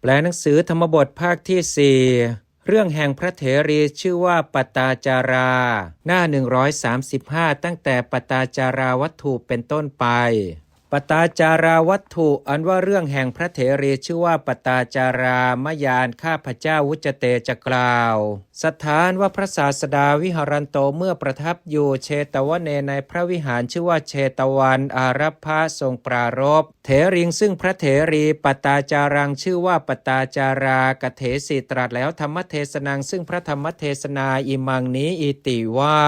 แปลหนังสือธรรมบทภาคที่ 4เรื่องแห่งพระเถรีชื่อว่าปตาจาราหน้า135ตั้งแต่ปตาจาราวัตถุเป็นต้นไปปตาจาราวัตถุอันว่าเรื่องแห่งพระเถรีชื่อว่าปตาจารามยานข้าพเจ้าวุจเตจะกล่าวสถานว่าพระศาสดาวิหารันโตเมื่อประทับอยู่เชตวนในพระวิหารชื่อว่าเชตวันอารัพพะทรงปรารภเถริงซึ่งพระเถรีปตาจารังชื่อว่าปตาจารากเถสิตรัสแล้วธรรมเทศนังซึ่งพระธรรมเทศนาอิมังนี้อิติว่า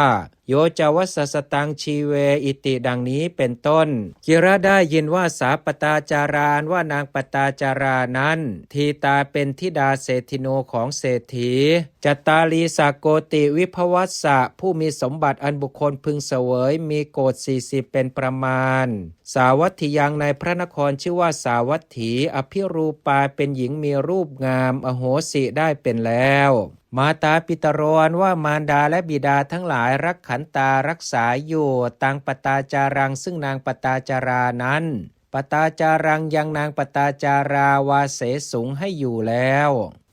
โยจวัสสตังชีเวอิติดังนี้เป็นต้นกิระได้ยินว่าสาปตาจารานว่านางปตาจารานั้นทีตาเป็นธิดาเศรษฐิโนของเศรษฐีจัตตาลีสาโกติวิภวัสสะผู้มีสมบัติอันบุคคลพึงเสวยมีโกฏ40เป็นประมาณสาวัตถิยังในพระนครชื่อว่าสาวัตถีอภิรูปาเป็นหญิงมีรูปงามอโหสิได้เป็นแล้วมาตาปิตรนว่ามารดาและบิดาทั้งหลายรักขันตารักษาอยู่ตังปตาจารังซึ่งนางปตาจารานั้นปตาจารังยังนางปตาจาราวาเสสุงให้อยู่แล้ว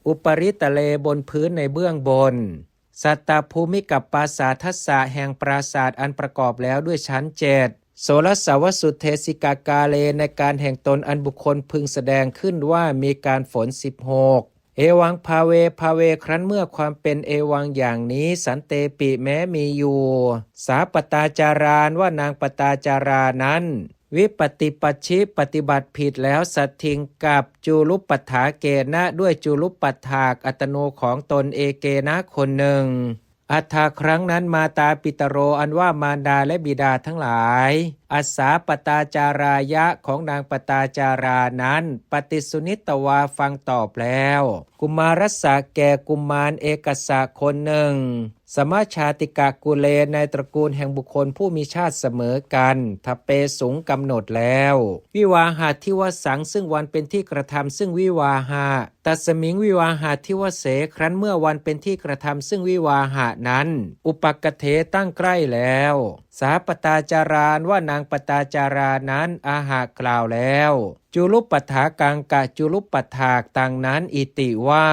อุปริตะเลบนพื้นในเบื้องบนสัตตภูมิกับปราสาททัสสะแห่งปราสาทอันประกอบแล้วด้วยชั้น7โสรสาวสุเทสิกากาเลในการแห่งตนอันบุคคลพึงแสดงขึ้นว่ามีการฝน16เอวังภาเวครั้นเมื่อความเป็นเอวังอย่างนี้สันเตปิแม้มีอยู่สาปตาจารานว่านางปตาจารานั้นวิปติปัชชิปฏิบัติผิดแล้วสัตถิงกับจุลุปปัฏฐาเกนะด้วยจุลุปปัฏฐากอัตโนของตนเอเกนะคนหนึ่งอัฏฐาครั้งนั้นมาตาปิตโรอันว่ามารดาและบิดาทั้งหลายอัสสาปตาจารายะของนางปตาจารานั้นปฏิสุนิตวาฟังตอบแล้วกุมารสะแก่กุมารเอกสะคนหนึ่งสมาชาติกะกุเลในตระกูลแห่งบุคคลผู้มีชาติเสมอกันทเปสุงกำหนดแล้ววิวาหาทิวสังซึ่งวันเป็นที่กระทำซึ่งวิวาหะตัสมิงวิวาหาทิวเสครั้นเมื่อวันเป็นที่กระทำซึ่งวิวาหะนั้นอุปกเถตั้งใกล้แล้วสาปตาจารานว่านางปตาจารานั้นอาหากล่าวแล้วจุลุปปัฏฐากังกะจุลุปปัฏฐากตังนั้นอิติว่า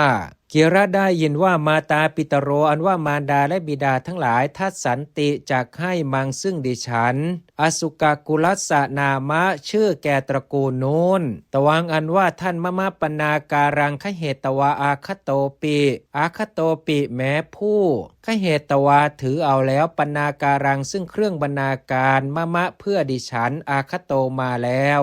เกียระได้ยินว่ามาตาปิตโรอันว่ามารดาและบิดาทั้งหลายทัดสันติจักให้มังซึ่งดิฉันอสุกกุลัสสะนามะชื่อแก่ตระกูลนู้นตวังอันว่าท่านมะปนาการังขเหตวาอาคโตปิอาคโตปิแม้ผู้ขเหตวาถือเอาแล้วปนาการังซึ่งเครื่องบรรณาการมะเพื่อดิฉันอาคโตมาแล้ว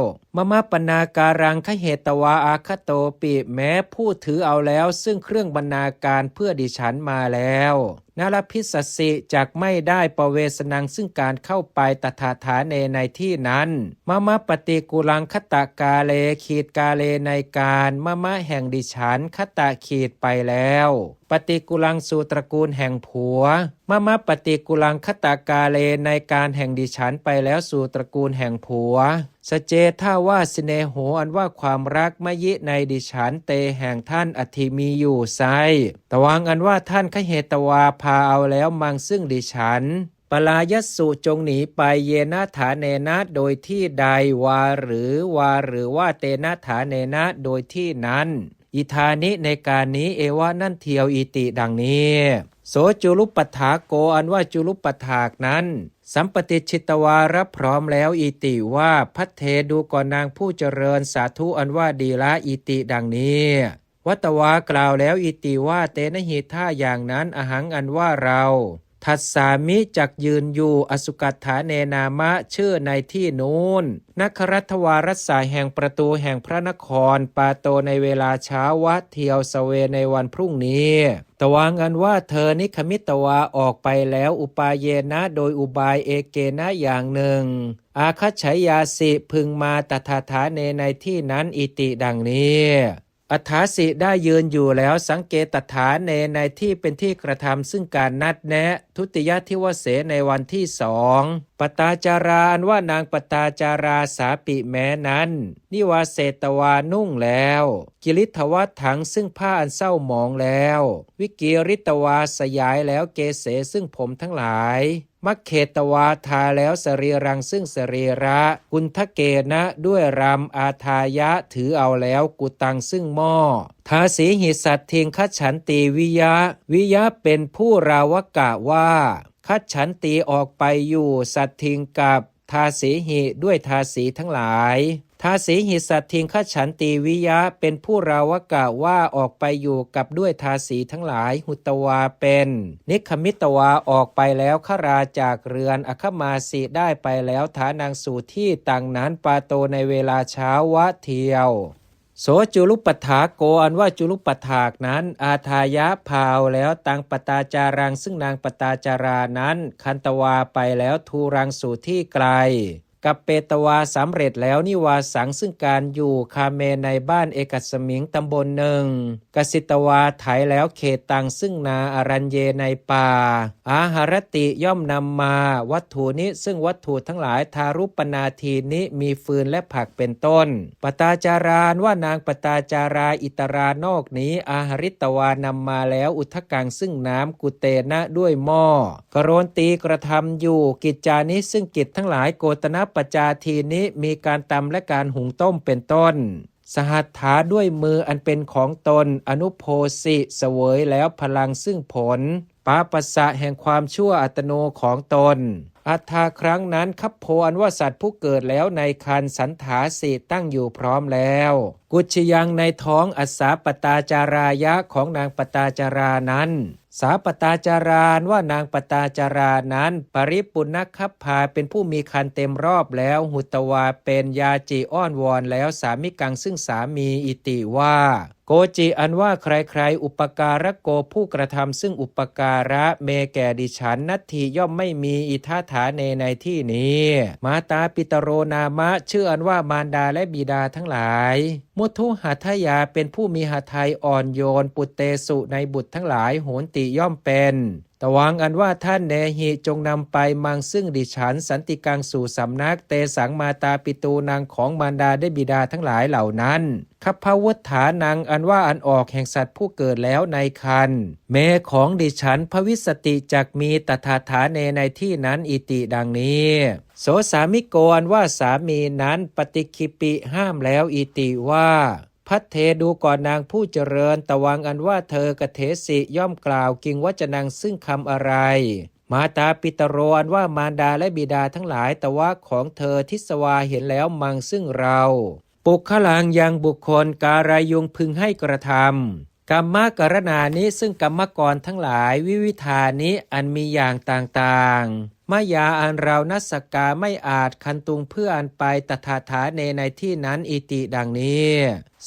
มะปนาการังขเหตวาอาคโตปิแม้ผู้ถือเอาแล้วซึ่งเครื่องบรรณาการเพื่อดิฉันมาแล้วนรพิสสิจักไม่ได้ประเวสนังซึ่งการเข้าไปตถาฐานในที่นั้นมะปฏิกุลังคตกาเลขีดกาเลในการมะแห่งดิฉันคตะขีดไปแล้วปฏิกุลังสู่ตระกูลแห่งผัวมะปฏิกุลังคตกาเลในการแห่งดิฉันไปแล้วสู่ตระกูลแห่งผัวสเจท่าว่าสิเนโหอันว่าความรักมยิในดิฉันเตแห่งท่านอธิมีอยู่ไซตวังอันว่าท่านขเหตวาพาเอาแล้วมังซึ่งดิฉันปลายัสสุจงหนีไปเยนาฐาเนนะโดยที่ใดวาหรือว่าเตนะฐาเนนะโดยที่นั้นอิธานิในการนี้เอวะนั่นเทียวอิติดังนี้โสจุลุปปัฏฐาโกอันว่าจุลุปปัฏฐากนั้นสัมปติชิตวารับพร้อมแล้วอิติว่าพัทเทดูก่อนนางผู้เจริญสาธุอันว่าดีละอิติดังนี้วัตวากล่าวแล้วอิติว่าเตนะหิท่าอย่างนั้นอหังอันว่าเราทัสสามิจักยืนอยู่อสุกัตถาเนนามะชื่อในที่นู้นนัครัตวารสายแห่งประตูแห่งพระนครปาโตในเวลาเช้าวัดเทียวสเวในวันพรุ่งนี้ตวางอันว่าเธอนิคมิตวาออกไปแล้วอุปาเยนะโดยอุบายเอเกนะอย่างหนึ่งอาคัจฉยาสิพึงมาตถาฐาเนในที่นั้นอิติดังนี้อัฏฐาสิได้ยืนอยู่แล้วสังเกตฐานในที่เป็นที่กระทำซึ่งการนัดแนะทุติยทิวเสในวันที่2ปตาจารานว่านางปตาจาราสาปิแม้นั้นนิวาเสตวานุ่งแล้วกิริทวัตถังซึ่งผ้าอันเศร้าหมองแล้ววิกิริตวาสยายแล้วเกเสซึ่งผมทั้งหลาย มัคเขตวาทาแล้วสรีรังซึ่งสรีระกุณฑเกนะด้วยรำอาทายะถือเอาแล้วกุตังซึ่งหม้อทาสีหิสัตทิงคัจฉันตีวิยะวิยะเป็นผู้ราวกะว่าคัจฉันตีออกไปอยู่สัตทิงกับทาสีหิด้วยทาสีทั้งหลายทาสีหิสัตทิงคัจฉันตีวิยะเป็นผู้ราวกะว่าออกไปอยู่กับด้วยทาสีทั้งหลายหุตวาเป็นนิคมิตวาออกไปแล้วขราจากเรือนอคมาสีได้ไปแล้วฐานังสู่ที่ต่างนั้นปาโตในเวลาเช้าวะเทียวโสจุลุปถาโกอันว่าจุลุปถากนั้นอาทายะพาวแล้วตังปตาจารังซึ่งนางปตาจารานั้นคันตวาไปแล้วทูรังสู่ที่ไกลกับเปตวาสำเร็จแล้วนิวาสังซึ่งการอยู่คาเมในบ้านเอกสมิงตำบลหนึ่งกสิตวาไถแล้วเขตตังซึ่งนาอรัญเยในป่าอาหารติย่อมนำมาวัตถุนี้ซึ่งวัตถุทั้งหลายทารุปนาทีนี้มีฟืนและผักเป็นต้นปตาจารานว่านางปตาจาราอิตรานอกนี้อาหริตวานำมาแล้วอุทกังซึ่งน้ำกุเตนะด้วยหม้อกโรนตีกระทำอยู่กิจจานี้ซึ่งกิจทั้งหลายโกตนะปจาทีนี้มีการตำและการหุงต้มเป็นต้นสหัตถาด้วยมืออันเป็นของตนอนุโพสิเสวยแล้วพลังซึ่งผลปาปัสสะแห่งความชั่วอัตโนของตนอัฏฐาครั้งนั้นคัพโพอันว่าสัตว์ผู้เกิดแล้วในคันสันถาสีตั้งอยู่พร้อมแล้วกุชยังในท้องอัสสาปตาจารายะของนางปตาจารานั้นสาปตาจารานว่านางปตาจารานั้นปริปุณคัพพาเป็นผู้มีคันเต็มรอบแล้วหุตวาเป็นยาจิอ้อนวอนแล้วสามิกังซึ่งสามีอิติว่าโกจิอันว่าใครๆอุปการะโกผู้กระทำซึ่งอุปการะเมแก่ดิฉันนัตถิย่อมไม่มีอิทาฐาเนในที่นี้มาตาปิตโรนามะชื่ออันว่ามารดาและบิดาทั้งหลายมุทุหัตถยาเป็นผู้มีหทัยอ่อนโยนปุตเตสุในบุตรทั้งหลายโหนติย่อมเป็นตวังอันว่าท่านเนหิจงนำไปมังซึ่งดิฉันสันติกังสู่สำนักเตสังมาตาปิตูนางของมารดาได้บิดาทั้งหลายเหล่านั้นคัพพวุฒานังอันว่าอันออกแห่งสัตว์ผู้เกิดแล้วในคันเมของดิฉันภวิสติจักมีตถาฐาเนในที่นั้นอิติดังนี้โสสามิโกอันว่าสามีนั้นปฏิคิปิห้ามแล้วอิติว่าพัทเทดูก่อนนางผู้เจริญตวังอันว่าเธอกเทสิย่อมกล่าวกิงวจนังซึ่งคำอะไรมาตาปิตโรอันว่ามารดาและบิดาทั้งหลายตวะของเธอทิสวาเห็นแล้วมังซึ่งเราปุคลังยังบุคคลการายุงพึงให้กระทำกรรมกรณานี้ซึ่งกรรมกรทั้งหลายวิวิธานี้อันมีอย่างต่างๆมายาอันเรานัสกาไม่อาจคันตุงเพื่ออันไปตถาฐาเนในที่นั้นอิติดังนี้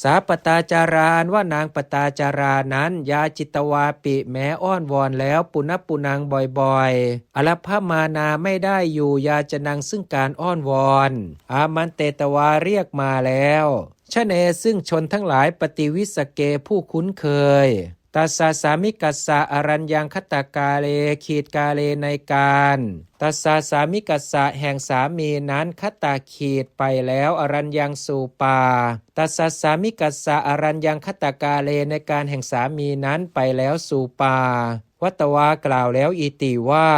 สาปตาจารานว่านางปตาจารานั้นยาจิตวาปิแม้อ้อนวอนแล้วปุณปุนังบ่อยๆอลภมานาไม่ได้อยู่ยาจะนังซึ่งการอ้อนวอนอามันเตตวาเรียกมาแล้วชะเนซึ่งชนทั้งหลายปฏิวิสเกผู้คุ้นเคยตัสสะสามิกัสสะอรัญญังคตกาเลขีดกาเลในการตัสสะสามิกัสสะแห่งสามีนั้นคตาขีดไปแล้วอรัญญังสู่ป่าตัสสะสามิกัสสะอรัญญังคตกาเลในการแห่งสามีนั้นไปแล้วสู่ป่าวัตวากล่าวแล้วอิติว่า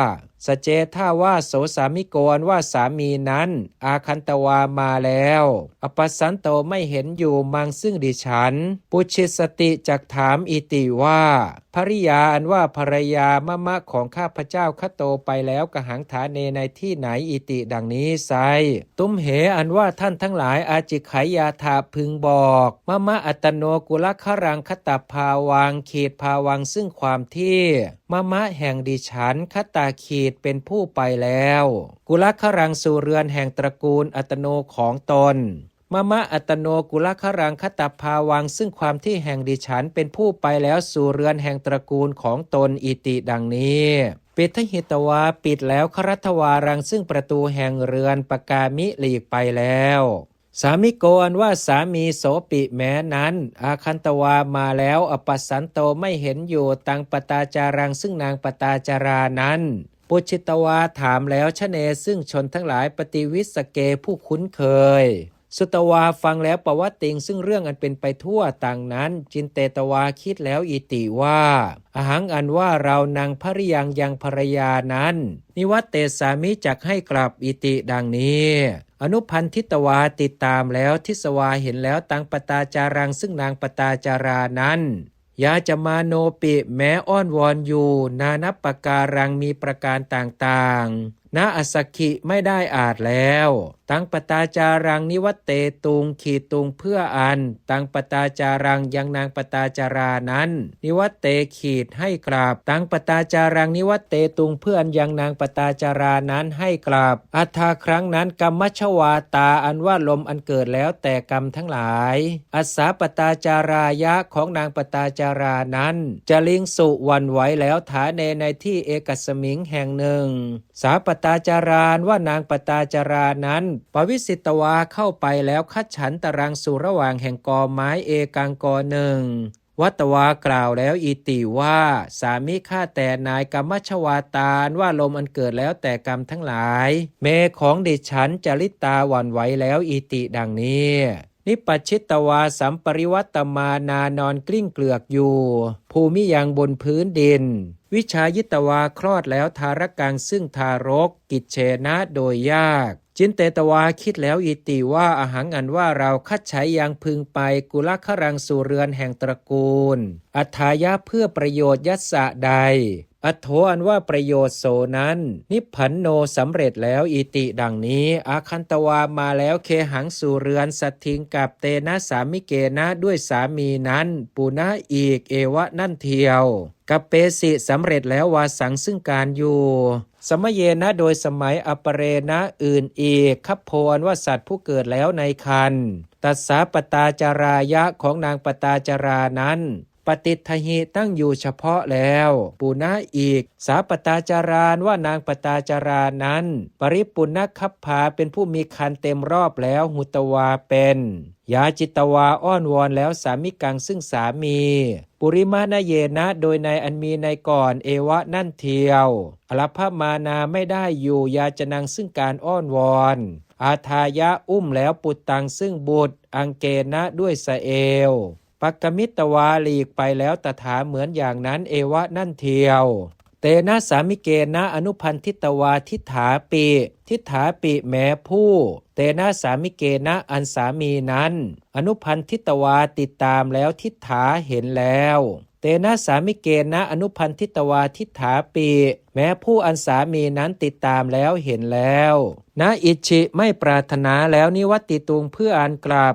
สเจท่าว่าโสสามิโกนว่าสามีนั้นอาคันตวามาแล้วอปัสสันโตไม่เห็นอยู่มังซึ่งดิฉันปุชิสติจักถามอิติว่าภริยาอันว่าภรรยามะมะของข้าพเจ้าคโตไปแล้วกหังฐาเนในที่ไหนอิติดังนี้ไซตุ้มเหอันว่าท่านทั้งหลายอาจิขายาถาพึงบอกมะมะอัตโนกุลครังคตภาวังขีดภาวังซึ่งความที่มะมะแห่งดิฉันคตาขีดเป็นผู้ไปแล้วกุลครังสู่เรือนแห่งตระกูลอัตโนของตนมะมะอัตโนกุลครังคตภาวังซึ่งความที่แห่งดิฉันเป็นผู้ไปแล้วสู่เรือนแห่งตระกูลของตนอิติดังนี้ปิทหิตวาปิดแล้วครัตวารังซึ่งประตูแห่งเรือนปกามิหลีกไปแล้วสามิโกอันว่าสามีโสปิแม้นั้นอาคันตวามาแล้วอปัสสันโตไม่เห็นอยู่ตังปตาจารังซึ่งนางปตาจารานั้นปุชิตวาถามแล้วชะเนซึ่งชนทั้งหลายปฏิวิสเกผู้คุ้นเคย สุตวาฟังแล้วปวัตติงซึ่งเรื่องอันเป็นไปทั่วต่างนั้นจินเตตวาคิดแล้วอิติว่าอหังอันว่าเรานางภริยังยังภรรยานั้นนิวัตเตสามิจักให้กลับอิติดังนี้อนุพันธิตวาติดตามแล้วทิสวาเห็นแล้วตังปตาจารังซึ่งนางปตาจารานั้นยาจะมาโนปิแม้อ้อนวอนอยู่นานับปการังมีประการต่างๆณอสคิไม่ได้อาจแล้วตังปตาจารังนิวัตเตตุงขีดตุงเพื่ออันตังปตาจารังยังนางปตาจารานั้นนิวัตเตขีดให้กราบตังปตาจารังนิวัตเตตุงเพื่ออันยังนางปตาจารานั้นให้กราบอัฏฐาครั้งนั้นกรรมชวาตาอันว่าลมอันเกิดแล้วแต่กรรมทั้งหลายอัสสาปตาจารายะของนางปตาจารานั้นจะลิงสุวันไหวแล้วฐาเนในที่เอกสมิงแห่งหนึ่งสาปตาจารานว่านางปตาจารานั้นปวิสิตวาเข้าไปแล้วคัดฉันตรังสู่ระหว่างแห่งกอไม้เอกังกอหนึ่งวัตวากล่าวแล้วอิติว่าสามิข้าแต่นายกรรมชวาตาว่าลมอันเกิดแล้วแต่กรรมทั้งหลายเมของดิฉันจริตาหวั่นไหวแล้วอิติดังนี้นิปชิตวาสัมปริวัตมานานอนกลิ้งเกลือกอยู่ภูมิยังบนพื้นดินวิชายิตวาคลอดแล้วทารกังซึ่งทารกกิจเชนะโดยยากจินเตตวาคิดแล้วอิติว่าอหังอันว่าเราคัดใช้ยังพึงไปกุลครังสู่เรือนแห่งตระกูลอัฏฐายะเพื่อประโยชน์ยัสสะใดอัทโธอันว่าประโยชน์โสนั้นนิพพันโนสำเร็จแล้วอิติดังนี้อาคันตวามาแล้วเคหังสู่เรือนสัตทิงกับเตนะสามิเกนะด้วยสามีนั้นปุณะอีกเอวะนั่นเทียวกับเปสิสำเร็จแล้ววาสังซึ่งการอยู่สมเยนะโดยสมัยอปเรณะอื่นอีกคัพโพอันว่าสัตว์ผู้เกิดแล้วในคันตัสสาปตาจารายะของนางปตาจารานั้นปฏิทหิตั้งอยู่เฉพาะแล้วปุณะอีกสาปตาจารานว่านางปตาจารานั้นปริปุณคัพพาเป็นผู้มีคันเต็มรอบแล้วหุตวาเป็นยาจิตวาอ้อนวอนแล้วสามิกังซึ่งสามีปุริมาณเยนะโดยในอันมีในก่อนเอวะนั่นเทียวอลภมานาไม่ได้อยู่ยาจนังซึ่งการอ้อนวอนอาทายะอุ้มแล้วปุตตังซึ่งบุตรอังเกนะด้วยสะเอวปักกมิตวาหลีกไปแล้วตถาเหมือนอย่างนั้นเอวะนั่นเทียวเตนะสามิเกนะอนุพันธิตวาทิฏฐาปิทิฏฐาปิแม้ผู้เตนะสามิเกนะอันสามีนั้นอนุพันธิตวาติดตามแล้วทิฏฐาเห็นแล้วเตนะสามิเกนะอนุพันธิตวาทิฏฐาปิแม้ผู้อันสามีนั้นติดตามแล้วเห็นแล้วนะอิชิไม่ปรารถนาแล้วนิวัตติตุงเพื่ออันกลับ